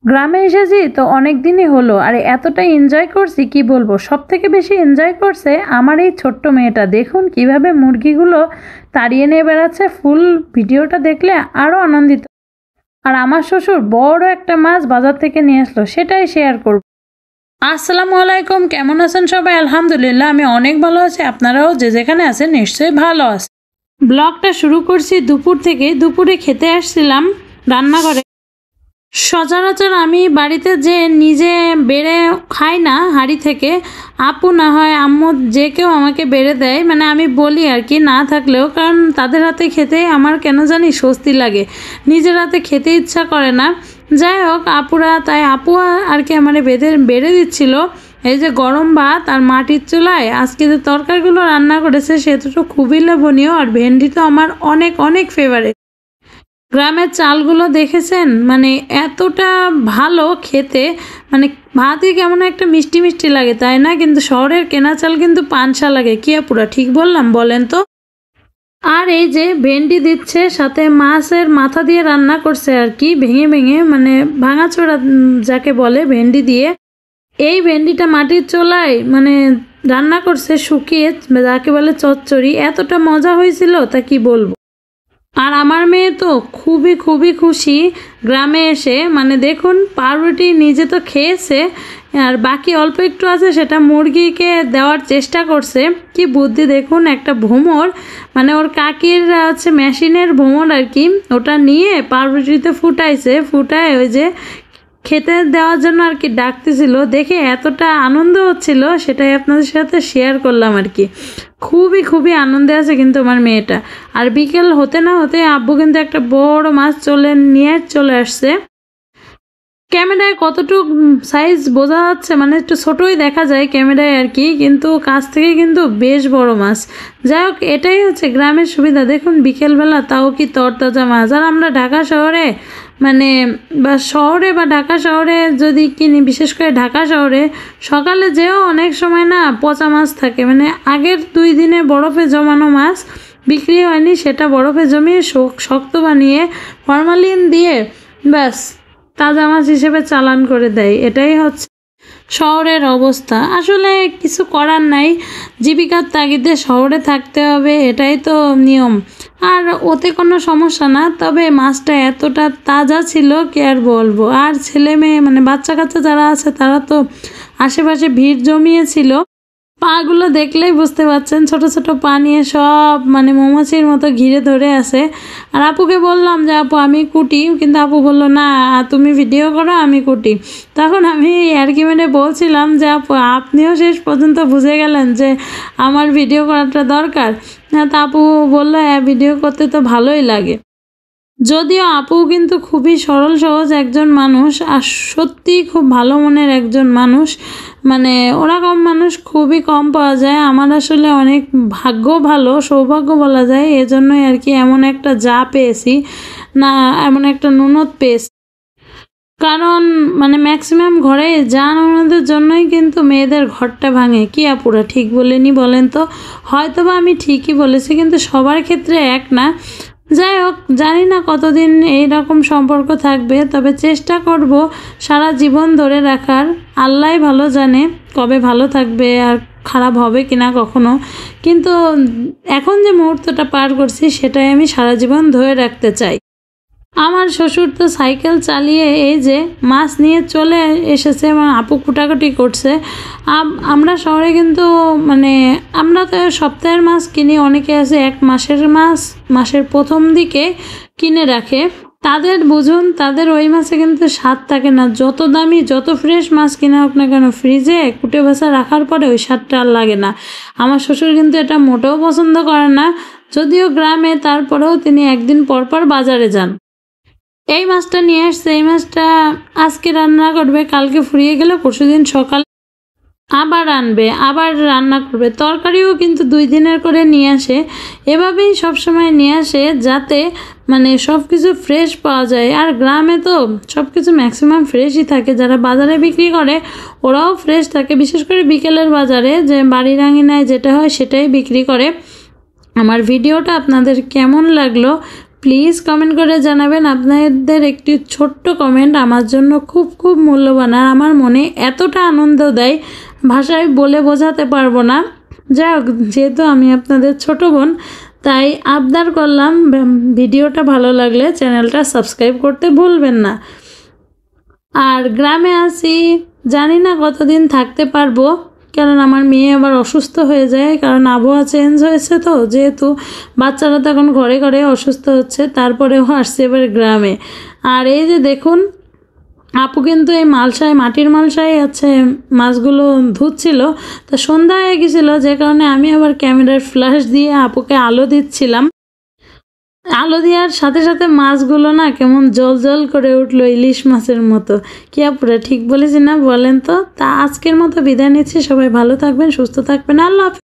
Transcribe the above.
গ্রামে এসেছি তো অনেক দিনই হলো, আর এতটা এনজয় করছি কি বলবো। সব থেকে বেশি এনজয় করছে আমার এই ছোট্ট মেয়েটা। দেখুন কিভাবে মুরগিগুলো তাড়িয়ে নিয়ে বেড়াচ্ছে। ফুল ভিডিওটা দেখলে আরও আনন্দিত। আর আমার শ্বশুর বড় একটা মাছ বাজার থেকে নিয়ে আসলো, সেটাই শেয়ার করব। আসসালামু আলাইকুম, কেমন আছেন সবাই? আলহামদুলিল্লাহ আমি অনেক ভালো আছি। আপনারাও যে যেখানে আছেন নিশ্চয়ই ভালো আছেন। ব্লগটা শুরু করছি দুপুর থেকে। দুপুরে খেতে আসছিলাম রান্নাঘরে। সচরাচর আমি বাড়িতে যে নিজে বেড়ে খাই না হাঁড়ি থেকে, আপু না হয় আম্মু যে কেউ আমাকে বেড়ে দেয়, মানে আমি বলি আর কি, না থাকলেও, কারণ তাদের হাতে খেতে আমার কেন জানি স্বস্তি লাগে, নিজের হাতে খেতে ইচ্ছা করে না। যাই হোক, আপুরা, তাই আপু আর কি আমার বেড়ে দিচ্ছিল। এই যে গরম ভাত আর মাটির চুলায় আজকে যে তরকারিগুলো রান্না করেছে সেটা তো খুবই লোভনীয়। আর ভেন্ডি তো আমার অনেক অনেক ফেভারিট। গ্রামের চালগুলো দেখেছেন, মানে এতটা ভালো খেতে, মানে ভাতই কেমন একটা মিষ্টি মিষ্টি লাগে, তাই না? কিন্তু শহরের কেনা চাল কিন্তু পানসা লাগে। কি আপুরা ঠিক বললাম বলেন তো? আর এই যে ভেন্ডি দিচ্ছে, সাথে মাছের মাথা দিয়ে রান্না করছে আর কি, ভেঙে ভেঙে, মানে ভাঙাচোরা যাকে বলে ভেন্ডি দিয়ে। এই ভেন্ডিটা মাটির চুলায় মানে রান্না করছে শুকিয়ে, যাকে বলে চচ্চড়ি। এতটা মজা হয়েছিল তা কি বলবো। আর আমার মেয়ে তো খুবই খুবই খুশি গ্রামে এসে। মানে দেখুন, পাউরুটি নিজে তো খেয়েছে, আর বাকি অল্প একটু আছে সেটা মুরগিকে দেওয়ার চেষ্টা করছে। কি বুদ্ধি দেখুন, একটা ভোমর, মানে ওর কাকির আছে মেশিনের ভোমর আর কি, ওটা নিয়ে পাউরুটিতে ফুটাইছে। ফুটায় ওই যে খেতে দেওয়ার জন্য আর কি ডাকতেছিল। দেখে এতটা আনন্দ হচ্ছিল, সেটাই আপনাদের সাথে শেয়ার করলাম আর কি। খুবই খুবই আনন্দে আছে কিন্তু আমার মেয়েটা। আর বিকেল হতে না হতে আব্বু কিন্তু একটা বড় মাছ নিয়ে চলে আসছে। ক্যামেরায় কতটুক সাইজ বোঝা যাচ্ছে, মানে একটু ছোটোই দেখা যায় ক্যামেরায় আর কি, কিন্তু কাছ থেকে কিন্তু বেশ বড় মাছ। যাই হোক, এটাই হচ্ছে গ্রামের সুবিধা। দেখুন বিকেলবেলা তাও কি তরতাজা মাছ। আর আমরা ঢাকা শহরে, মানে বা ঢাকা শহরে যদি কিনি, বিশেষ করে ঢাকা শহরে সকালে যেও অনেক সময় না পচা মাছ থাকে, মানে আগের 2 দিনে বরফে জমানো মাছ বিক্রি হয়নি, সেটা বরফে জমিয়ে শক্ত বানিয়ে ফরমালিন দিয়ে ব্যাস তাজা মাছ হিসেবে চালান করে দেয়। এটাই হচ্ছে শহরের অবস্থা। আসলে কিছু করার নাই, জীবিকার তাগিদে শহরে থাকতে হবে, এটাই তো নিয়ম। আর ওতে কোনো সমস্যা না, তবে মাছটা এতটা তাজা ছিল কি আর বলবো। আর ছেলে মেয়ে, মানে বাচ্চা কাচ্চা যারা আছে তারা তো আশেপাশে ভিড় জমিয়েছিল। পাগুলো দেখলেই বুঝতে পারছেন, ছোট ছোট পা নিয়ে সব মানে মৌমাছির মতো ঘিরে ধরে আছে। আর আপুকে বললাম যে আপু আমি কুটি, কিন্তু আপু বললো না তুমি ভিডিও করো আমি কুটি। তখন আমি কি মানে বলছিলাম যে আপু আপনিও শেষ পর্যন্ত বুঝে গেলেন যে আমার ভিডিও করাটা দরকার। তা আপু বললো হ্যাঁ, ভিডিও করতে তো ভালোই লাগে। যদিও আপু কিন্তু খুবই সরল সহজ একজন মানুষ, আর সত্যিই খুব ভালো মনের একজন মানুষ। মানে ওরকম মানুষ খুবই কম পাওয়া যায়। আমার আসলে অনেক ভাগ্য ভালো, সৌভাগ্য বলা যায়, এজন্যই আর কি এমন একটা যা পেয়েছি, না এমন একটা ননদ পেয়েছি। কারণ মানে ম্যাক্সিমাম ঘরে যা ননদের জন্যই কিন্তু মেয়েদের ঘরটা ভাঙে। কি আপুরা ঠিক বলেনি বলেন তো? হয়তোবা আমি ঠিকই বলেছি, কিন্তু সবার ক্ষেত্রে এক না। যাই হোক, জানি না কতদিন এই রকম সম্পর্ক থাকবে, তবে চেষ্টা করব সারা জীবন ধরে রাখার। আল্লাহই ভালো জানে কবে ভালো থাকবে আর খারাপ হবে কিনা কখনো, কিন্তু এখন যে মুহূর্তটা পার করছি সেটাই আমি সারা জীবন ধরে রাখতে চাই। আমার শ্বশুর তো সাইকেল চালিয়ে এই যে মাছ নিয়ে চলে এসেছে এবং আপু কুটাকুটি করছে। আমরা শহরে কিন্তু মানে আমরা তো সপ্তাহের মাছ কিনি, অনেকে আছে 1 মাসের মাছ মাসের প্রথম দিকে কিনে রাখে। তাদের বুঝুন, তাদের ওই মাছে কিন্তু স্বাদ থাকে না। যত দামি যত ফ্রেশ মাছ কিনা হোক না কেন, ফ্রিজে কুটে ভাসা রাখার পরে ওই স্বাদটা আর লাগে না। আমার শ্বশুর কিন্তু এটা মোটেও পছন্দ করে না, যদিও গ্রামে, তারপরেও তিনি একদিন পর পর বাজারে যান। এই মাছটা নিয়ে আসছে, এই মাছটা আজকে রান্না করবে, কালকে ফুরিয়ে গেলে পরশুদিন সকাল আবার আনবে, আবার রান্না করবে। তরকারিও কিন্তু 2 দিনের করে নিয়ে আসে। এভাবেই সবসময় নিয়ে আসে যাতে মানে সব কিছু ফ্রেশ পাওয়া যায়। আর গ্রামে তো সব কিছু ম্যাক্সিমাম ফ্রেশই থাকে, যারা বাজারে বিক্রি করে ওরাও ফ্রেশ থাকে, বিশেষ করে বিকেলের বাজারে যে বাড়ির আঙিনায় যেটা হয় সেটাই বিক্রি করে। আমার ভিডিওটা আপনাদের কেমন লাগলো প্লিজ কমেন্ট করে জানাবেন। আপনাদের একটি ছোট্ট কমেন্ট আমার জন্য খুব খুব মূল্যবান, আর আমার মনে এতটা আনন্দ দেয় ভাষায় বলে বোঝাতে পারবো না। যাই হোক, যেহেতু আমি আপনাদের ছোট বোন, তাই আবদার করলাম ভিডিওটা ভালো লাগলে চ্যানেলটা সাবস্ক্রাইব করতে ভুলবেন না। আর গ্রামে আসি, জানি না কতদিন থাকতে পারবো, কারণ আমার মেয়ে আবার অসুস্থ হয়ে যায়, কারণ আবহাওয়া চেঞ্জ হয়েছে তো, যেহেতু বাচ্চারা তখন ঘরে ঘরে অসুস্থ হচ্ছে, তারপরেও আসছে এবার গ্রামে। আর এই যে দেখুন, আপু কিন্তু এই মালসায়, মাটির মালসায় আছে মাছগুলো ধুচ্ছিল। তো সন্ধ্যা হয়ে গেছিলো, যে কারণে আমি আবার ক্যামেরার ফ্ল্যাশ দিয়ে আপুকে আলো দিচ্ছিলাম। আলো দেওয়ার সাথে সাথে মাছগুলো না কেমন জল জল করে উঠলো, ইলিশ মাছের মতো। কি আপুরা ঠিক বলেছি না বলেন তো? তা আজকের মতো বিদায় নিচ্ছি, সবাই ভালো থাকবেন, সুস্থ থাকবেন, আল্লাহ হাফেজ।